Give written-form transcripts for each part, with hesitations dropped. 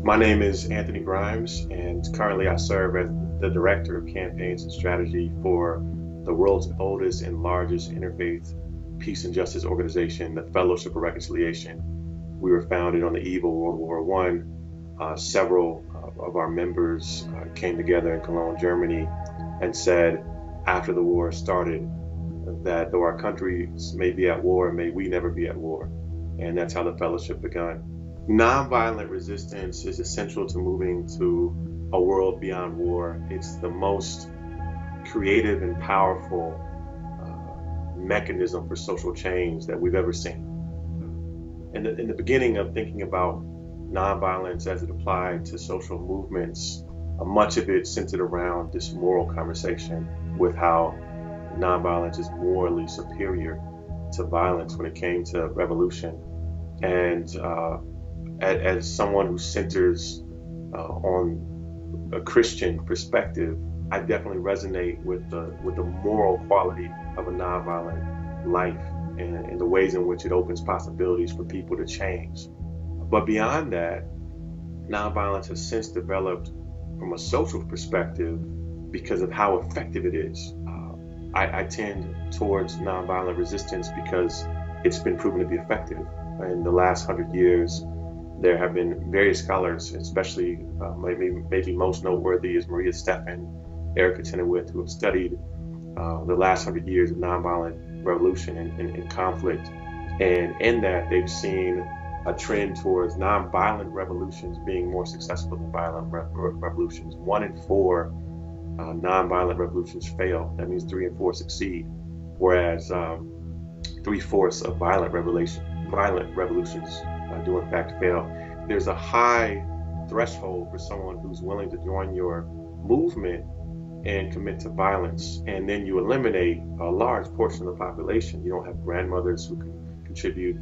My name is Anthony Grimes, and currently I serve as the Director of Campaigns and Strategy for the world's oldest and largest interfaith peace and justice organization, the Fellowship of Reconciliation. We were founded on the eve of World War I. Several of our members came together in Cologne, Germany, and said after the war started that though our countries may be at war, may we never be at war. And that's how the fellowship began. Nonviolent resistance is essential to moving to a world beyond war. It's the most creative and powerful mechanism for social change that we've ever seen. In the beginning of thinking about nonviolence as it applied to social movements, much of it centered around this moral conversation with how nonviolence is morally superior to violence when it came to revolution. And as someone who centers on a Christian perspective, I definitely resonate with the moral quality of a nonviolent life and the ways in which it opens possibilities for people to change. But beyond that, nonviolence has since developed from a social perspective because of how effective it is. I tend towards nonviolent resistance because it's been proven to be effective. In the last 100 years, there have been various scholars, especially maybe most noteworthy is Maria Stephan, Erica Chenoweth, who have studied the last 100 years of nonviolent revolution and conflict. And in that, they've seen a trend towards nonviolent revolutions being more successful than violent revolutions. 1 in 4 nonviolent revolutions fail. That means 3 in 4 succeed, whereas 3/4 of violent revolutions do in fact fail. There's a high threshold for someone who's willing to join your movement and commit to violence, and then you eliminate a large portion of the population. You don't have grandmothers who can contribute.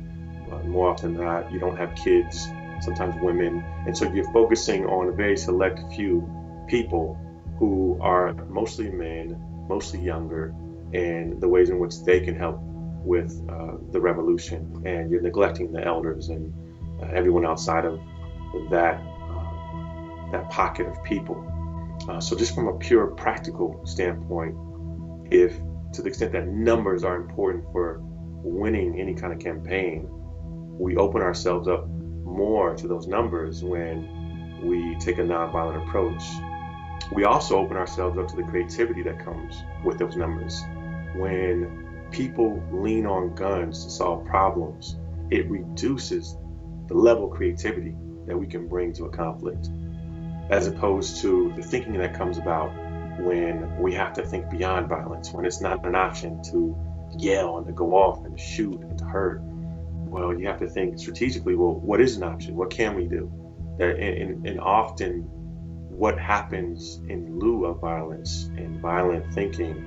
More often than not, you don't have kids, sometimes women, and so you're focusing on a very select few people who are mostly men, mostly younger, and the ways in which they can help with the revolution, and you're neglecting the elders and everyone outside of that pocket of people. So just from a pure practical standpoint, if to the extent that numbers are important for winning any kind of campaign, we open ourselves up more to those numbers when we take a nonviolent approach. We also open ourselves up to the creativity that comes with those numbers. When people lean on guns to solve problems, it reduces the level of creativity that we can bring to a conflict, as opposed to the thinking that comes about when we have to think beyond violence, when it's not an option to yell and to go off and to shoot and to hurt. Well, you have to think strategically, well, what is an option? What can we do? And often what happens in lieu of violence and violent thinking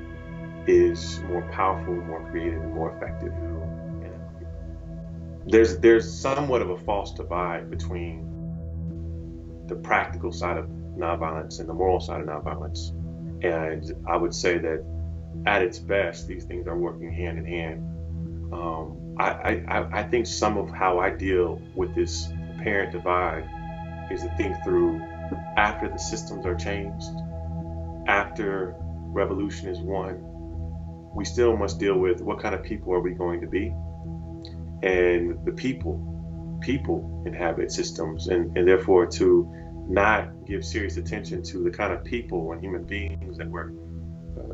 is more powerful, more creative, and more effective. There's somewhat of a false divide between the practical side of nonviolence and the moral side of nonviolence. And I would say that at its best, these things are working hand in hand. I think some of how I deal with this apparent divide is to think through after the systems are changed, after revolution is won, we still must deal with what kind of people are we going to be. And the people inhabit systems, and therefore to not give serious attention to the kind of people and human beings that we're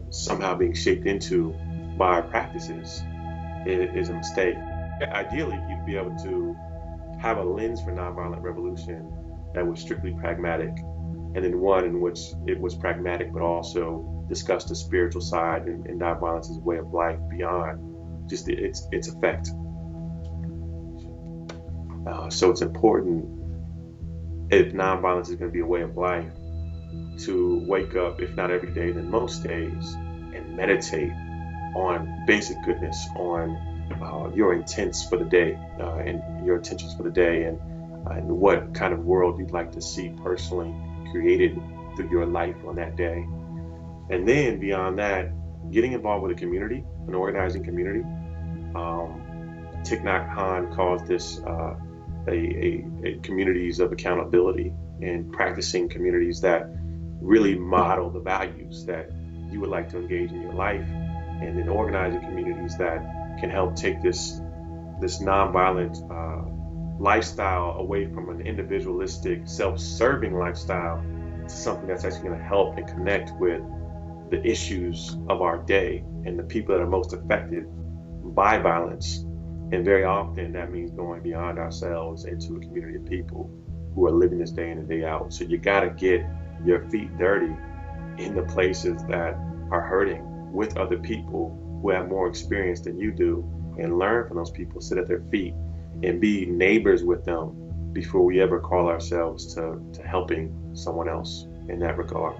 somehow being shaped into by our practices is a mistake. Ideally, you'd be able to have a lens for nonviolent revolution that was strictly pragmatic, and then one in which it was pragmatic but also discussed the spiritual side and nonviolence as a way of life beyond just its effect. So it's important, if nonviolence is going to be a way of life, to wake up, if not every day, then most days, and meditate on basic goodness, on your intents for the day, and your intentions for the day, and what kind of world you'd like to see personally created through your life on that day. And then beyond that, getting involved with a community, an organizing community. Thich Nhat Hanh calls this a communities of accountability, and practicing communities that really model the values that you would like to engage in your life, and then organizing communities that can help take this nonviolent lifestyle away from an individualistic, self-serving lifestyle to something that's actually going to help and connect with the issues of our day and the people that are most affected by violence. And very often that means going beyond ourselves into a community of people who are living this day in and day out. So you got to get your feet dirty in the places that are hurting with other people who have more experience than you do, and learn from those people, sit at their feet and be neighbors with them before we ever call ourselves to helping someone else in that regard.